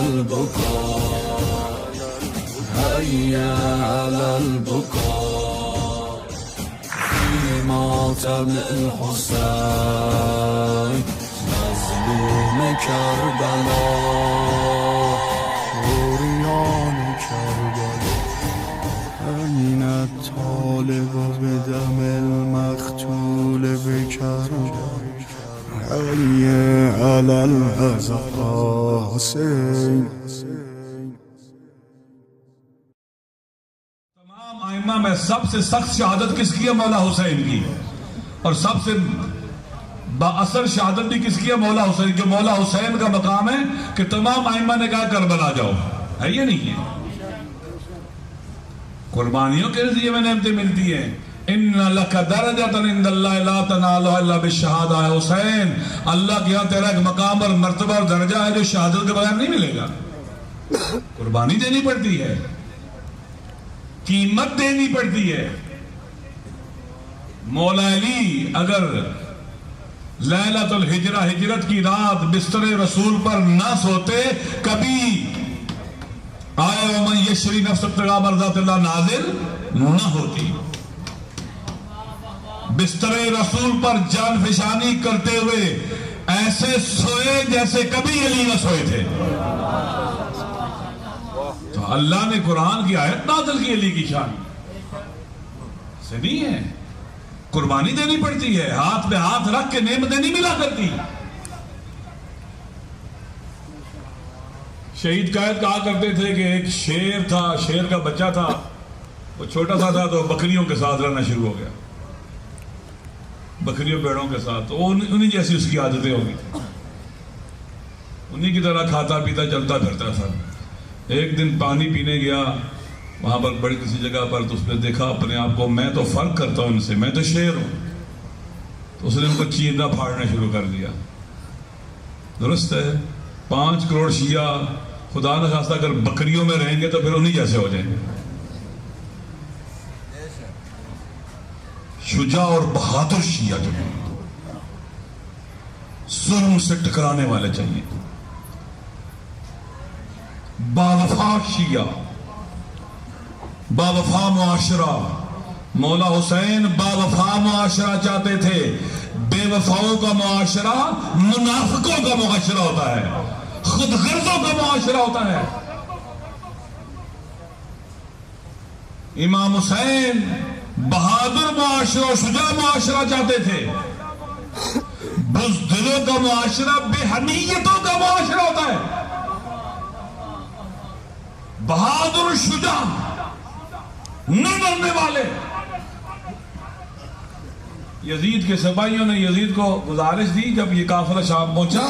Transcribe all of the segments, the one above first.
البكاء هيا على البكاء في ماتم الحسين مظلوم كربلاء عريان كربلاء أين الطالب بدم المقتول بكربلاء هيا على الحسين. تمام ائمہ میں سب سے سخت شہادت کس کی ہے؟ مولا حسین کی. اور سب سے با اثر شہادت بھی کس کی ہے؟ مولا حسین. جو مولا حسین کا مقام ہے کہ تمام ائمہ نے کہا کربلا جاؤ. ہے یہ نہیں ہے؟ قربانیوں کے ذریعے میں نعمتیں ملتی ہیں. ان لک درجۃ عند اللہ لا تنالها الا بالشہادہ. حسین اللہ کے ہاں تیرا ایک مقام اور مرتبہ اور درجہ ہے جو شہادت کے بغیر نہیں ملے گا. قربانی دینی پڑتی ہے, قیمت دینی پڑتی ہے. مولا علی اگر لیلۃ الہجرہ ہجرت کی رات بستر رسول پر نہ سوتے کبھی آئے ومن یشری نفس ابتغاء مرضات اللہ نازل نہ ہوتی. بستر رسول پر جان فشانی کرتے ہوئے ایسے سوئے جیسے کبھی علی نہ سوئے تھے. تو اللہ نے قرآن کی آیت نازل کی علی کی شان سے نہیں ہے. قربانی دینی پڑتی ہے, ہاتھ پہ ہاتھ رکھ کے نعمتیں نہیں ملا کرتی. شہید قائد کہا کرتے تھے کہ ایک شیر تھا, شیر کا بچہ تھا, وہ چھوٹا سا تھا تو بکریوں کے ساتھ رہنا شروع ہو گیا, بکریوں بیڑوں کے ساتھ. تو انہی جیسی اس کی عادتیں ہو گئی تھی, انہی کی طرح کھاتا پیتا چلتا پھرتا تھا. ایک دن پانی پینے گیا وہاں پر بڑی کسی جگہ پر, تو اس نے دیکھا اپنے آپ کو, میں تو فرق کرتا ہوں ان سے, میں تو شیر ہوں. تو اس نے ان کو چیرنا پھاڑنا شروع کر دیا. درست ہے, 5 کروڑ شیعہ خدا نہ خواستہ اگر بکریوں میں رہیں گے تو پھر انہی جیسے ہو جائیں گے. شجاع اور بہادر شیعہ جو ہیں ظلم سے ٹکرانے والے چاہیے. باوفا شیعہ, باوفا معاشرہ. مولا حسین باوفا معاشرہ چاہتے تھے. بے وفاؤں کا معاشرہ منافقوں کا معاشرہ ہوتا ہے, خود غرضوں کا معاشرہ ہوتا ہے. امام حسین بہادر معاشرہ, شجاع معاشرہ چاہتے تھے. بزدلوں کا معاشرہ بے حمیتوں کا معاشرہ ہوتا ہے. بہادر شجاع نہ ڈرنے والے. یزید کے سپاہیوں نے یزید کو گزارش دی جب یہ قافلہ شام پہنچا,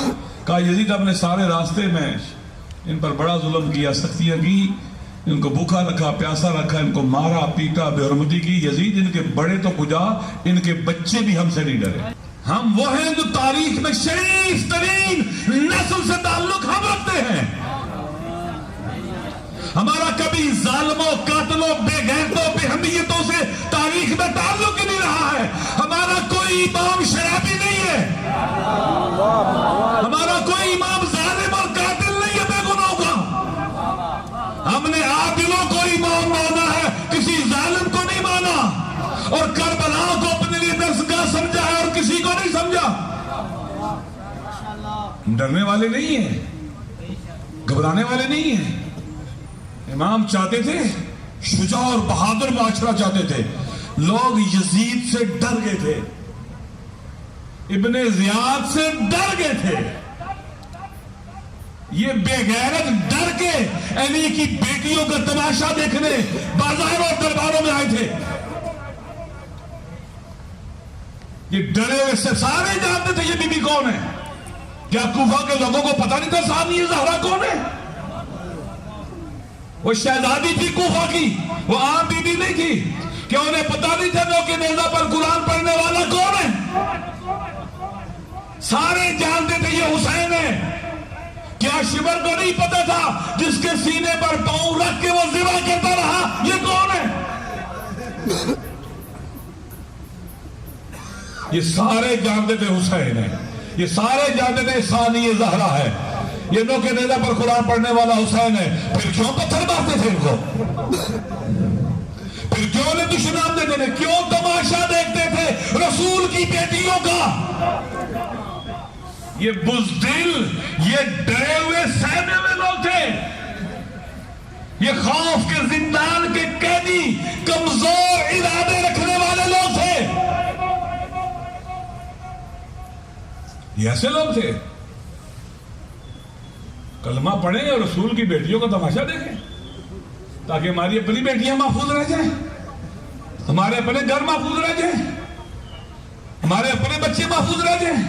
کہا یزید اپنے سارے راستے میں ان پر بڑا ظلم کیا, سختیاں کی, ان کو بھوکا رکھا, پیاسا رکھا, ان کو مارا پیٹا, بے حرمتی کی. یزید ان کے بڑے تو کجا, ان کے بچے بھی ہم سے نہیں ڈرے. ہم وہ ہیں جو تاریخ میں شریف ترین نسل سے تعلق ہم رکھتے ہیں. ہمارا کبھی ظالموں, قاتلوں, بے غیرتوں, بے حمیتوں سے تاریخ میں تعلق ہی نہیں رہا ہے. ہمارا کوئی امام شرابی نہیں ہے, ہمارا کوئی امام ظالم اور قاتل نہیں ہے بے گناہوں کا. ہم نے عادلوں کو امام مانا ہے, کسی ظالم کو نہیں مانا. اور کربلا کو اپنے لیے درسگاہ سمجھا ہے اور کسی کو نہیں سمجھا. ڈرنے والے نہیں ہیں, گھبرانے والے نہیں ہیں. امام چاہتے تھے, شجاع اور بہادر معاشرہ چاہتے تھے. لوگ یزید سے ڈر گئے تھے, ابن زیاد سے ڈر گئے تھے. یہ بے غیرت ڈر کے علی کی بیٹیوں کا تماشا دیکھنے بازاروں اور درباروں میں آئے تھے. یہ ڈرے ہوئے سے سارے جانتے تھے یہ بی بی کون ہے. کیا کوفہ کے لوگوں کو پتہ نہیں تھا ثانیہ زہرا کون ہے؟ وہ شہزادی تھی کوفہ کی, وہ عام بی بی نہیں تھی. کیا انہیں پتہ نہیں تھا نو کے نیزہ پر قرآن پڑھنے والا کون ہے؟ سارے جانتے تھے یہ حسین ہے. کیا شبر کو نہیں پتا تھا جس کے سینے پر پاؤں رکھ کے وہ ذبح کرتا رہا یہ کون ہے؟ یہ سارے جانتے تھے حسین ہے, یہ سارے جانتے تھے ثانیہ زہرا ہے. یہ نوکے نیزہ پر قرآن پڑھنے والا حسین ہے، پھر کیوں پتھر مارتے تھے ان کو؟ پھر کیوں انہیں دشنام دیتے تھے؟ کیوں تماشا دیکھتے تھے رسول کی بیٹیوں کا؟ یہ بزدل، یہ ڈرے ہوئے سہنے ہوئے لوگ تھے، یہ خوف کے زندان کے قیدی، کمزور ارادے رکھنے والے لوگ تھے، یہ ایسے لوگ تھے۔ کلمہ پڑھیں اور رسول کی بیٹیوں کا تماشا دیکھیں تاکہ ہماری اپنی بیٹیاں محفوظ رہ جائیں، ہمارے اپنے گھر محفوظ رہ جائیں، ہمارے اپنے بچے محفوظ رہ جائیں،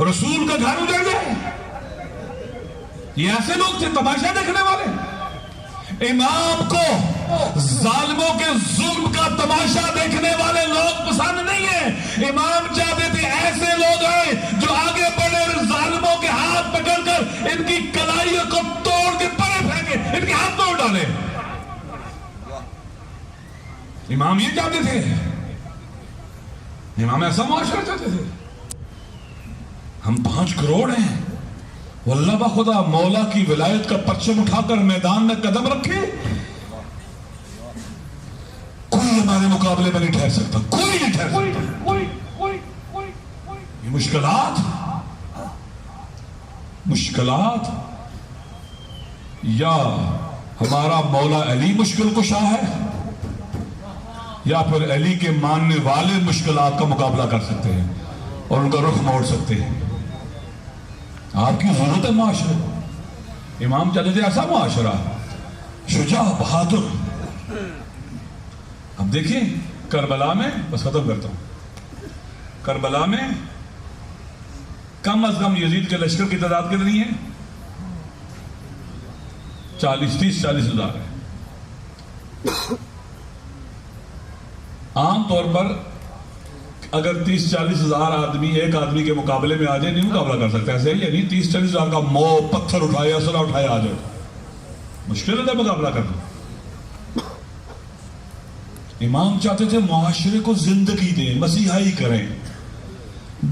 رسول کا گھر اجڑ جائے۔ یہ ایسے لوگ تھے تماشا دیکھنے والے۔ امام کو ظالموں کے ظلم کا تماشا دیکھنے والے لوگ پسند نہیں ہیں۔ امام چاہتے تھے ایسے لوگ آئے جو آگے بڑھے اور ظالموں کے ہاتھ پکڑ کر ان کی کلائیوں کو توڑ کے پرے پھینکے، ان کے ہاتھ توڑ ڈالے۔ امام یہ چاہتے تھے، امام ایسا معاشرہ چاہتے تھے۔ ہم 5 کروڑ ہیں، واللہ بخدا مولا کی ولایت کا پرچم اٹھا کر میدان میں قدم رکھے، کوئی ہمارے مقابلے میں نہیں ٹھہر سکتا، کوئی نہیں ٹھہر سکتا۔ یہ مشکلات یا ہمارا مولا علی مشکل کشا ہے یا پھر علی کے ماننے والے مشکلات کا مقابلہ کر سکتے ہیں اور ان کا رخ موڑ سکتے ہیں۔ آپ کی ضرورت ہے معاشرہ۔ امام چاہتے تھے ایسا معاشرہ، شجاع، بہادر۔ اب دیکھیں کربلا میں، بس ختم کرتا ہوں، کربلا میں کم از کم یزید کے لشکر کی تعداد کتنی ہے؟ 30-40 ہزار ہے۔ عام طور پر اگر 30-40 ہزار آدمی ایک آدمی کے مقابلے میں آ جائے نہیں مقابلہ کر سکتا، ایسے ہی یعنی 30-40 ہزار کا مو پتھر اٹھائے اسلحہ اٹھائے آ جائے، مشکل ہے مقابلہ کرنا۔ امام چاہتے تھے معاشرے کو زندگی دیں، مسیحائی کریں،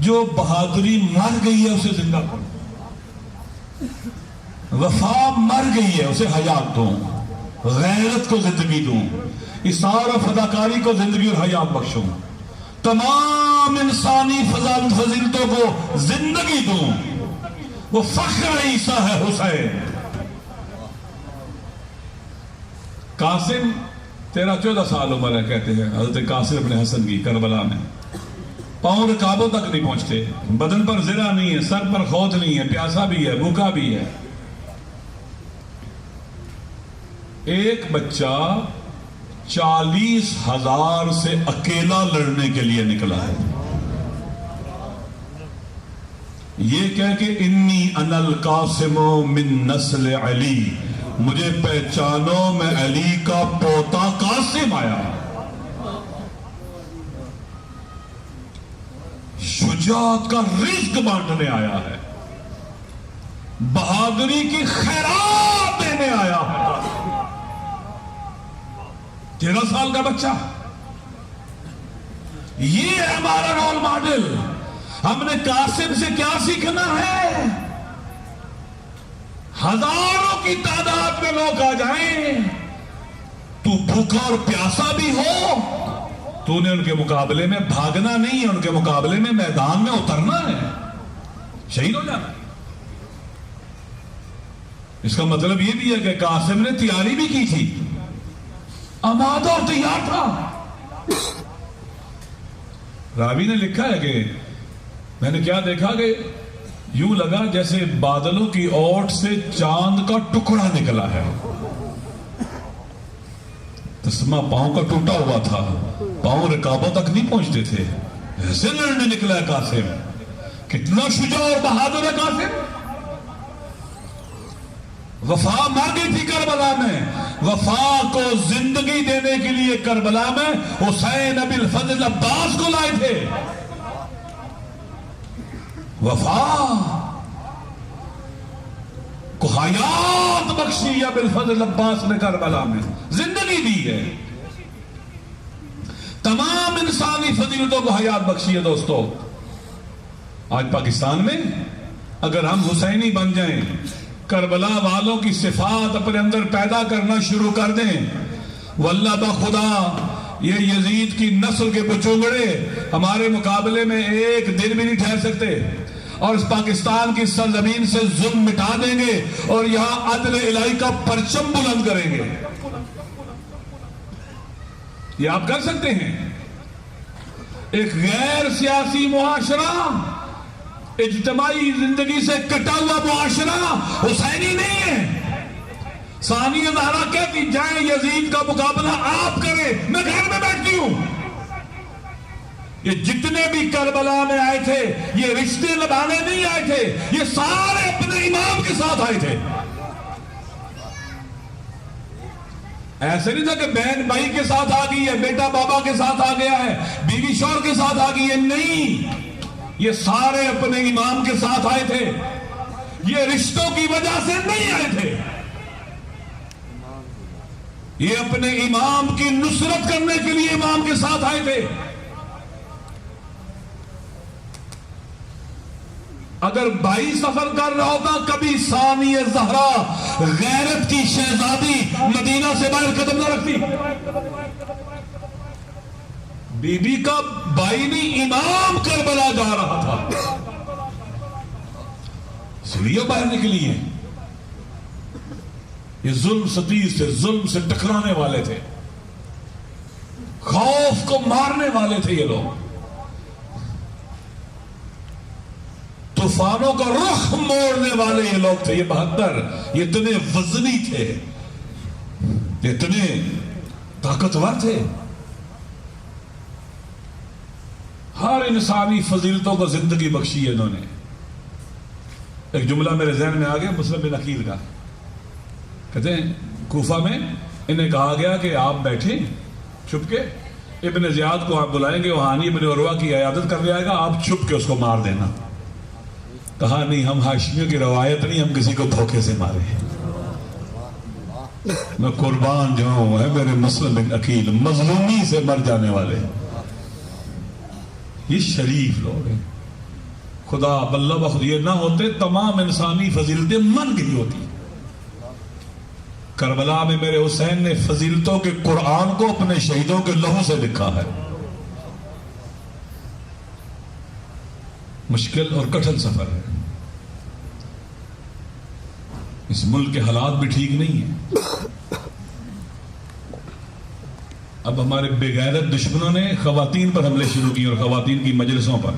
جو بہادری مر گئی ہے اسے زندہ کرو، وفا مر گئی ہے اسے حیات دوں، غیرت کو زندگی دوں، اثار و فداکاری کو زندگی اور حیات بخشوں، تمام انسانی فضیلتوں کو زندگی دوں۔ وہ فخر عیسیٰ ہے حسین۔ قاسم 13-14 سال عمر ہے، کہتے ہیں حضرت قاسم ابن حسن کی کربلا میں، پاؤں رکابوں تک نہیں پہنچتے، بدن پر زرہ نہیں ہے، سر پر خود نہیں ہے، پیاسا بھی ہے، بھوکا بھی ہے۔ ایک بچہ 40,000 سے اکیلا لڑنے کے لیے نکلا ہے، یہ کہہ کہ انی انا القاسم من نسل علی، مجھے پہچانو میں علی کا پوتا قاسم آیا۔ شجاعت کا رزق بانٹنے آیا ہے، بہادری کی خیرات دینے آیا ہے۔ 13 سال کا بچہ، یہ ہے ہمارا رول ماڈل۔ ہم نے قاسم سے کیا سیکھنا ہے؟ ہزاروں کی تعداد میں لوگ آ جائیں، تو بھوکا اور پیاسا بھی ہو، تو نے ان کے مقابلے میں بھاگنا نہیں ہے، ان کے مقابلے میں میدان میں اترنا ہے، شہید ہو جانا ہے۔ اس کا مطلب یہ بھی ہے کہ قاسم نے تیاری بھی کی تھی، آمادہ اور تیار تھا۔ راوی نے لکھا ہے کہ میں نے کیا دیکھا کہ یوں لگا جیسے بادلوں کی اوٹ سے چاند کا ٹکڑا نکلا ہے، تسمہ پاؤں کا ٹوٹا ہوا تھا، پاؤں رکابوں تک نہیں پہنچتے تھے، ایسے لڑنے نکلا ہے قاسم۔ کتنا شجاع اور بہادر ہے قاسم۔ وفا مر گئی تھی کربلا میں، وفا کو زندگی دینے کے لیے کربلا میں حسین ابی الفضل عباس کو لائے تھے۔ وفا کو حیات بخشی ابی الفضل عباس نے کربلا میں، زندگی دی ہے، تمام انسانی فضیلتوں کو حیات بخشی ہے۔ دوستو آج پاکستان میں اگر ہم حسینی بن جائیں، کربلا والوں کی صفات اپنے اندر پیدا کرنا شروع کر دیں، واللہ بخدا یہ یزید کی نسل کے بچوگڑے ہمارے مقابلے میں ایک دن بھی نہیں ٹھہر سکتے، اور اس پاکستان کی سرزمین سے ظلم مٹا دیں گے اور یہاں عدل الہی کا پرچم بلند کریں گے۔ یہ آپ کر سکتے ہیں۔ ایک غیر سیاسی معاشرہ، اجتماعی زندگی سے کٹا ہوا معاشرہ حسینی نہیں ہے۔ ثانیہ زہرا کہتی جائیں یزید کا مقابلہ آپ کریں، میں گھر میں بیٹھتی ہوں۔ یہ جتنے بھی کربلا میں آئے تھے یہ رشتے نبھانے نہیں آئے تھے، یہ سارے اپنے امام کے ساتھ آئے تھے۔ ایسے نہیں تھا کہ بہن بھائی کے ساتھ آ گئی ہے، بیٹا بابا کے ساتھ آ گیا ہے، بیوی شوہر کے ساتھ آ گئی ہے، نہیں، یہ سارے اپنے امام کے ساتھ آئے تھے۔ یہ رشتوں کی وجہ سے نہیں آئے تھے، یہ اپنے امام کی نصرت کرنے کے لیے امام کے ساتھ آئے تھے۔ اگر بھائی سفر کر رہا ہوتا کبھی ثانیہ زہرا غیرت کی شہزادی مدینہ سے باہر قدم نہ رکھتی۔ بی بی کا بھائی نہیں، امام کربلا جا رہا تھا، اس لیے باہر نکلی ہے۔ یہ ظلم ستیز تھے، ظلم سے ٹکرانے والے تھے، خوف کو مارنے والے تھے یہ لوگ، طوفانوں کا رخ موڑنے والے یہ لوگ تھے۔ یہ 72 یہ اتنے وزنی تھے، یہ اتنے طاقتور تھے، ہر انسانی فضیلتوں کو زندگی بخشی ہے انہوں نے۔ ایک جملہ میرے ذہن میں آ گیا مسلم بن عقیل کا، کہتے ہیں کوفہ میں انہیں کہا گیا کہ آپ بیٹھیں چھپ کے، ابن زیاد کو آپ بلائیں گے، وہانی ابن عروہ کی عیادت کر لے آئے گا، آپ چھپ کے اس کو مار دینا۔ کہا نہیں، ہم ہاشمیوں کی روایت نہیں، ہم کسی کو دھوکے سے مارے ہیں۔ میں قربان جاؤں ہے میرے مسلم بن عقیل، مظلومی سے مر جانے والے، یہ شریف لوگ ہیں۔ خدا باللہ بخود یہ نہ ہوتے تمام انسانی فضیلتیں من گئی ہوتی۔ کربلا میں میرے حسین نے فضیلتوں کے قرآن کو اپنے شہیدوں کے لہو سے لکھا ہے۔ مشکل اور کٹھن سفر ہے، اس ملک کے حالات بھی ٹھیک نہیں ہیں۔ اب ہمارے بے غیرت دشمنوں نے خواتین پر حملے شروع کیے اور خواتین کی مجلسوں پر۔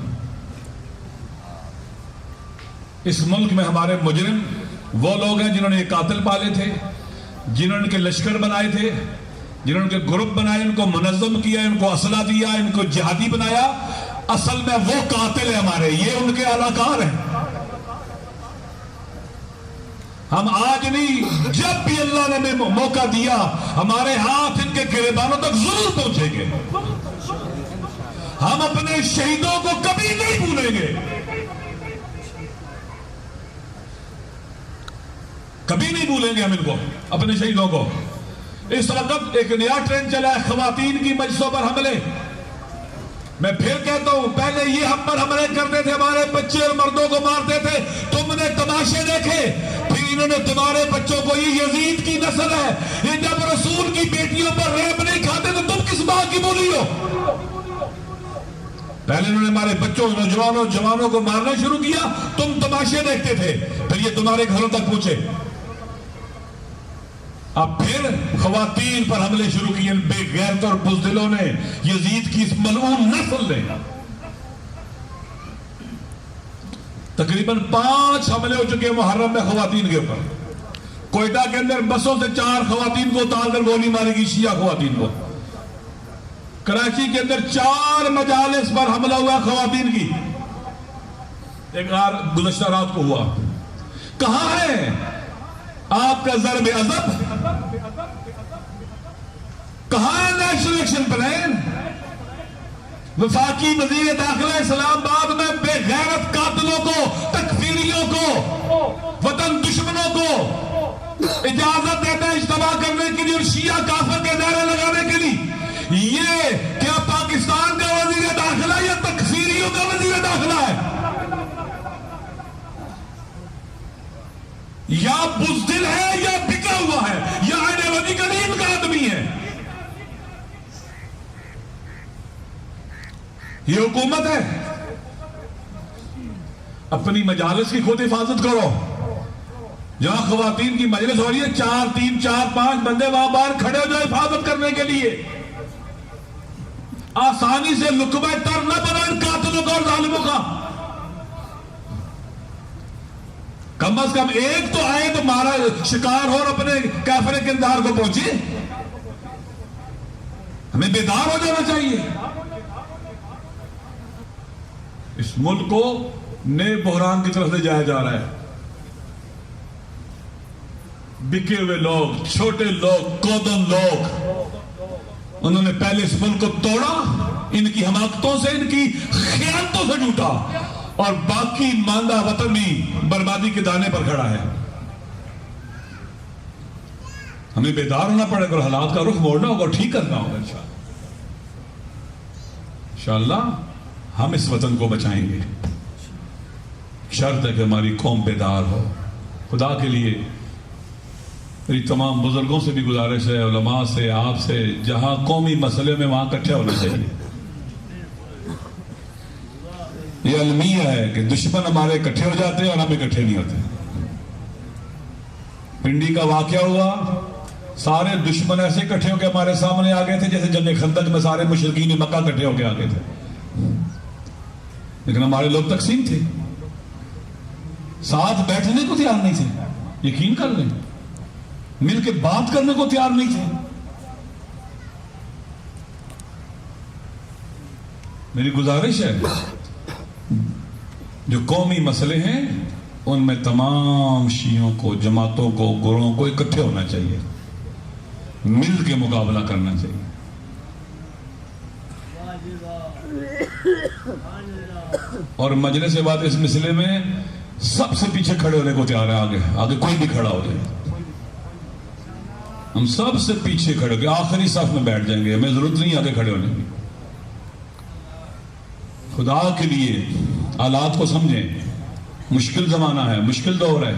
اس ملک میں ہمارے مجرم وہ لوگ ہیں جنہوں نے یہ قاتل پالے تھے، جنہوں نے ان کے لشکر بنائے تھے، جنہوں نے ان کے گروپ بنائے، ان کو منظم کیا، ان کو اسلحہ دیا، ان کو جہادی بنایا۔ اصل میں وہ قاتل ہیں ہمارے، یہ ان کے اعلیٰ ہیں۔ ہم آج نہیں، جب بھی اللہ نے موقع دیا ہمارے ہاتھ ان کے گریبانوں تک ضرور پہنچیں گے۔ ہم اپنے شہیدوں کو کبھی نہیں بھولیں گے، کبھی نہیں بھولیں گے ہم ان کو، اپنے شہیدوں کو۔ اس وقت ایک نیا ٹرینڈ چلا ہے، خواتین کی مجلسوں پر حملے۔ میں پھر کہتا ہوں، پہلے یہ ہم پر حملے کرتے تھے، ہمارے بچے اور مردوں کو مارتے تھے، تم نے تماشے دیکھے، پھر انہوں نے تمہارے بچوں کو، یہ یزید کی نسل ہے، یہ جب رسول کی بیٹیوں پر ریپ نہیں کھاتے تو تم کس بات کی بولی ہو؟ پہلے انہوں نے ہمارے بچوں، نوجوانوں، جوانوں کو مارنا شروع کیا، تم تماشے دیکھتے تھے، پھر یہ تمہارے گھروں تک پہنچے۔ اب پھر خواتین پر حملے شروع کیے بے غیرت اور بزدلوں نے، یزید کی اس ملعون نسل نے۔ تقریباً 5 حملے ہو چکے محرم میں خواتین کے اوپر۔ کوئٹہ کے اندر بسوں سے 4 خواتین کو اتار کر گولی ماری گئی، شیعہ خواتین کو۔ کراچی کے اندر 4 مجالس پر حملہ ہوا خواتین کی، ایک گزشتہ رات کو ہوا۔ کہاں ہے آپ کا ضرب عضب؟ کہاں ہے نیشنل ایکشن پلان؟ وفاقی وزیر داخلہ اسلام آباد میں بے غیرت قاتلوں کو، تکفیریوں کو، وطن دشمنوں کو اجازت دیتا ہے اجتماع کرنے کے لیے اور شیعہ کافر کے نعرے لگانے کے لیے۔ یہ کیا پاکستان کا وزیر داخلہ یا تکفیریوں کا وزیر داخلہ ہے؟ یا بزدل ہے یا بکا ہوا ہے یا آئیڈیالوجیکلی ان کا آدمی ہے. یہ حکومت ہے. اپنی مجالس کی خود حفاظت کرو. جہاں خواتین کی مجلس ہو رہی ہے 4 3 4 5 بندے وہاں باہر کھڑے ہو جائے حفاظت کرنے کے لیے. آسانی سے لقمہ تر نہ بنو ان قاتلوں کا اور ظالموں کا. کم از کم ایک تو آئے تو مارا شکار ہو اور اپنے کافر کردار کو پہنچے. ہمیں بیدار ہو جانا چاہیے. اس ملک کو نئے بحران کی طرف لے جایا جا رہا ہے. بکے ہوئے لوگ, چھوٹے لوگ, کودن لوگ, انہوں نے پہلے اس ملک کو توڑا, ان کی حماقتوں سے, ان کی خیانتوں سے ٹوٹا, اور باقی ماندہ وطن بھی بربادی کے دانے پر کھڑا ہے. ہمیں بیدار ہونا پڑے گا, حالات کا رخ موڑنا ہوگا, ٹھیک کرنا ہوگا. انشاءاللہ ہم اس وطن کو بچائیں گے. شرط ہے کہ ہماری قوم بیدار ہو. خدا کے لیے میری تمام بزرگوں سے بھی گزارش ہے, علماء سے, آپ سے, جہاں قومی مسئلے میں وہاں اکٹھے ہونا چاہیے. یہ المیہ ہے کہ دشمن ہمارے اکٹھے ہو جاتے ہیں اور ہم اکٹھے نہیں ہوتے. پنڈی کا واقعہ ہوا, سارے دشمن ایسے اکٹھے ہو کے ہمارے سامنے آ گئے تھے جیسے جنگ خندق میں سارے مشرکین مکہ اکٹھے ہو کے آ گئے تھے. لیکن ہمارے لوگ تقسیم تھے, ساتھ بیٹھنے کو تیار نہیں تھے. یقین کر لیں, مل کے بات کرنے کو تیار نہیں تھے. میری گزارش ہے جو قومی مسئلے ہیں ان میں تمام شیعوں کو, جماعتوں کو, گروہوں کو اکٹھے ہونا چاہیے, مل کے مقابلہ کرنا چاہیے. اور مجلس سے بات اس مسئلے میں سب سے پیچھے کھڑے ہونے کو تیار ہے. آگے کوئی بھی کھڑا ہو جائے, ہم سب سے پیچھے کھڑے ہو گئے, آخری صف میں بیٹھ جائیں گے. ہمیں ضرورت نہیں آگے کھڑے ہونے کی. خدا کے لیے حالات کو سمجھیں. مشکل زمانہ ہے, مشکل دور ہے.